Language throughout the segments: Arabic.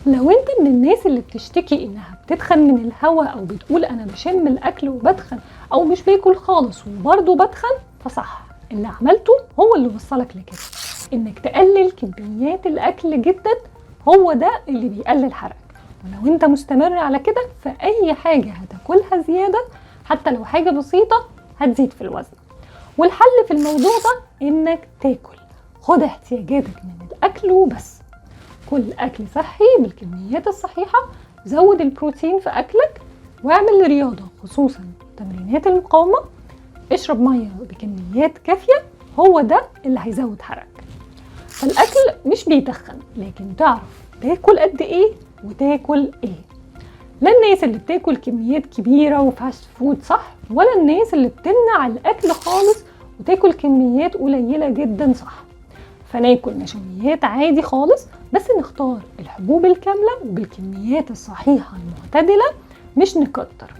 لو انت من الناس اللي بتشتكي انها بتتخن من الهواء او بتقول انا بشم الاكل وبتخن او مش باكل خالص وبرضه بتخن، فصح، اللي عملته هو اللي وصلك لكده. انك تقلل كميات الاكل جدا هو ده اللي بيقلل حرقك، ولو انت مستمر على كده فاي حاجة هتاكلها زيادة حتى لو حاجة بسيطة هتزيد في الوزن. والحل في الموضوع ده انك تاكل، خد احتياجاتك من الاكل وبس. كل اكل صحي بالكميات الصحيحة، زود البروتين في اكلك، واعمل رياضة خصوصا تمرينات المقاومة، اشرب مية بكميات كافية، هو ده اللي هيزود حرقك. فالاكل مش بيتخن، لكن تعرف تاكل قد ايه وتاكل ايه. لا الناس اللي بتاكل كميات كبيرة وفاست فود صح، ولا الناس اللي بتمنع الاكل خالص وتاكل كميات قليلة جدا صح. فناكل نشويات عادي خالص، بس نختار الحبوب الكاملة وبالكميات الصحيحة المعتدلة، مش نكتر.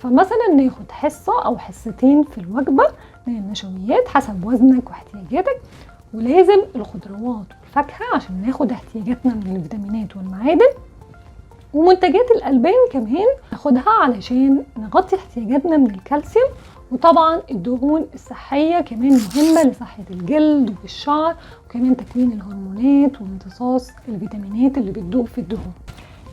فمثلا ناخد حصة او حصتين في الوجبة من النشويات حسب وزنك واحتياجاتك، ولازم الخضروات والفاكهة عشان ناخد احتياجاتنا من الفيتامينات والمعادن، ومنتجات الألبان كمان ناخدها علشان نغطي احتياجاتنا من الكالسيوم. وطبعا الدهون الصحية كمان مهمة لصحة الجلد والشعر، وكمان تكوين الهرمونات وامتصاص الفيتامينات اللي بتدوب في الدهون.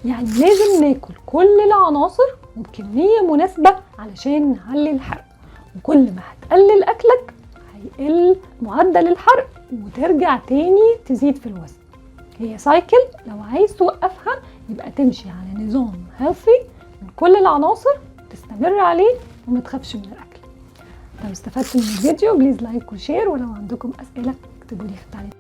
يعني لازم ناكل كل العناصر وبكمية مناسبة علشان نعلي الحرق، وكل ما هتقلل أكلك هيقل معدل الحرق وترجع تاني تزيد في الوزن. هي سايكل، لو عايز توقفها يبقى تمشي على نظام هيلثي من كل العناصر، تستمر عليه وما تخافش من الاكل. لو استفدت من الفيديو بليز لايك وشير، ولو عندكم اسئله اكتبوا لي في التعليقات.